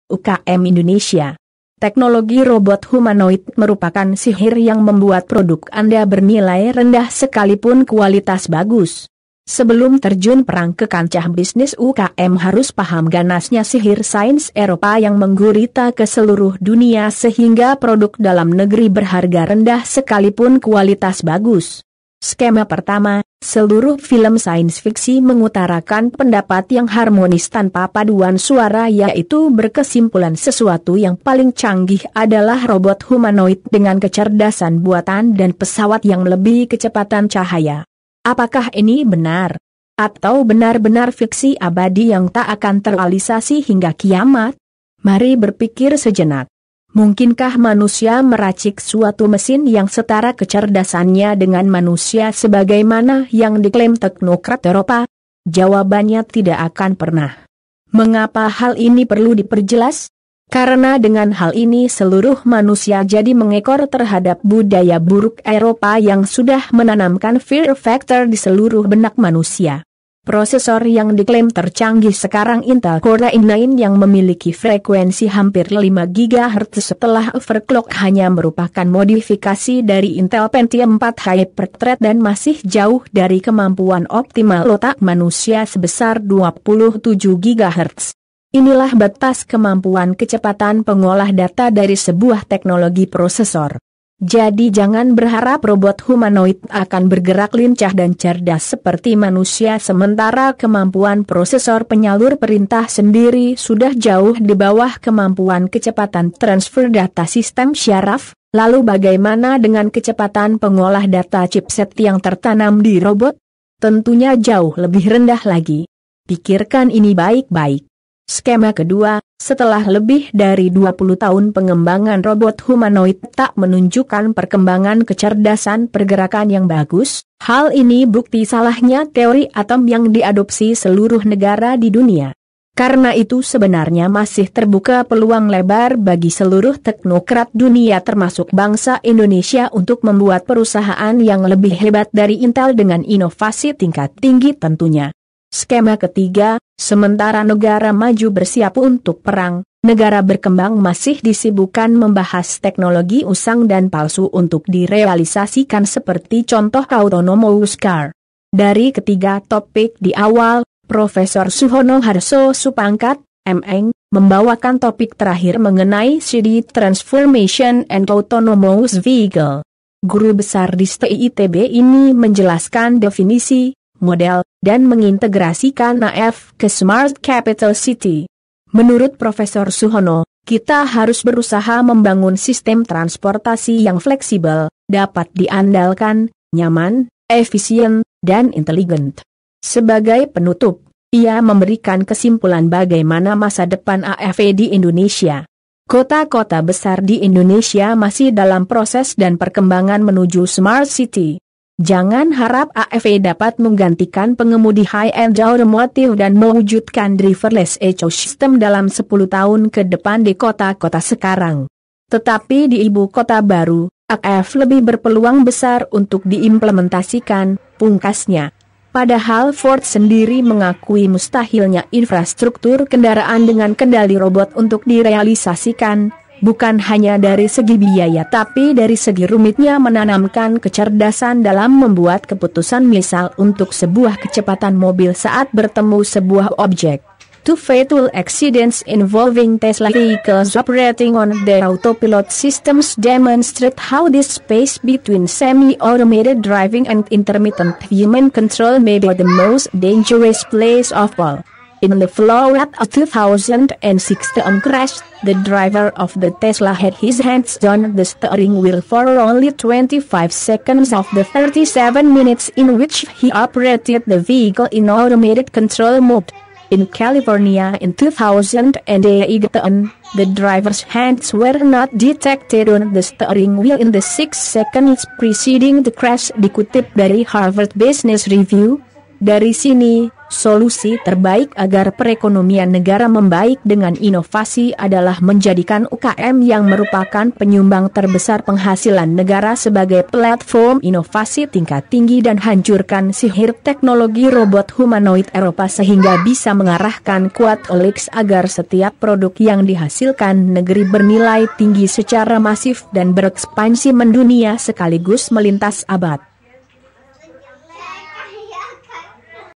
UKM Indonesia. Teknologi robot humanoid merupakan sihir yang membuat produk Anda bernilai rendah sekalipun kualitas bagus. Sebelum terjun perang ke kancah bisnis, UKM harus paham ganasnya sihir sains Eropa yang menggurita ke seluruh dunia sehingga produk dalam negeri berharga rendah sekalipun kualitas bagus. Skema pertama, seluruh film sains fiksi mengutarakan pendapat yang harmonis tanpa paduan suara, yaitu berkesimpulan sesuatu yang paling canggih adalah robot humanoid dengan kecerdasan buatan dan pesawat yang lebih kecepatan cahaya. Apakah ini benar? Atau benar-benar fiksi abadi yang tak akan terrealisasi hingga kiamat? Mari berpikir sejenak. Mungkinkah manusia meracik suatu mesin yang setara kecerdasannya dengan manusia sebagaimana yang diklaim teknokrat Eropa? Jawabannya tidak akan pernah. Mengapa hal ini perlu diperjelas? Karena dengan hal ini seluruh manusia jadi mengekor terhadap budaya buruk Eropa yang sudah menanamkan fear factor di seluruh benak manusia. Prosesor yang diklaim tercanggih sekarang Intel Core i9 yang memiliki frekuensi hampir 5 GHz setelah overclock hanya merupakan modifikasi dari Intel Pentium 4 Hyperthread dan masih jauh dari kemampuan optimal otak manusia sebesar 27 GHz. Inilah batas kemampuan kecepatan pengolah data dari sebuah teknologi prosesor. Jadi jangan berharap robot humanoid akan bergerak lincah dan cerdas seperti manusia sementara kemampuan prosesor penyalur perintah sendiri sudah jauh di bawah kemampuan kecepatan transfer data sistem syaraf. Lalu bagaimana dengan kecepatan pengolah data chipset yang tertanam di robot? Tentunya jauh lebih rendah lagi. Pikirkan ini baik-baik. Skema kedua, setelah lebih dari 20 tahun pengembangan robot humanoid tak menunjukkan perkembangan kecerdasan pergerakan yang bagus, hal ini bukti salahnya teori atom yang diadopsi seluruh negara di dunia. Karena itu sebenarnya masih terbuka peluang lebar bagi seluruh teknokrat dunia termasuk bangsa Indonesia untuk membuat perusahaan yang lebih hebat dari Intel dengan inovasi tingkat tinggi tentunya. Skema ketiga, sementara negara maju bersiap untuk perang, negara berkembang masih disibukkan membahas teknologi usang dan palsu untuk direalisasikan seperti contoh autonomous car. Dari ketiga topik di awal, Profesor Suhono Harso Supangkat, M.Eng, membawakan topik terakhir mengenai CD Transformation and Autonomous Vehicle. Guru besar di STIITB ini menjelaskan definisi, model, dan mengintegrasikan AF ke Smart Capital City. Menurut Profesor Suhono, kita harus berusaha membangun sistem transportasi yang fleksibel, dapat diandalkan, nyaman, efisien, dan intelijen. Sebagai penutup, ia memberikan kesimpulan bagaimana masa depan AFE di Indonesia. Kota-kota besar di Indonesia masih dalam proses dan perkembangan menuju Smart City. Jangan harap AFE dapat menggantikan pengemudi high-end automotive dan mewujudkan driverless ecosystem dalam 10 tahun ke depan di kota-kota sekarang. Tetapi di ibu kota baru, AF lebih berpeluang besar untuk diimplementasikan, pungkasnya. Padahal Ford sendiri mengakui mustahilnya infrastruktur kendaraan dengan kendali robot untuk direalisasikan. Bukan hanya dari segi biaya tapi dari segi rumitnya menanamkan kecerdasan dalam membuat keputusan misal untuk sebuah kecepatan mobil saat bertemu sebuah objek. Two fatal accidents involving Tesla vehicles operating on their autopilot systems demonstrate how this space between semi-automated driving and intermittent human control may be the most dangerous place of all. In the Florida 2006 crash, the driver of the Tesla had his hands on the steering wheel for only 25 seconds of the 37 minutes in which he operated the vehicle in automated control mode. In California in 2008, the driver's hands were not detected on the steering wheel in the 6 seconds preceding the crash, dikutip dari Harvard Business Review. Dari sini, Solusi terbaik agar perekonomian negara membaik dengan inovasi adalah menjadikan UKM yang merupakan penyumbang terbesar penghasilan negara sebagai platform inovasi tingkat tinggi dan hancurkan sihir teknologi robot humanoid Eropa sehingga bisa mengarahkan kuat OLX agar setiap produk yang dihasilkan negeri bernilai tinggi secara masif dan berekspansi mendunia sekaligus melintas abad.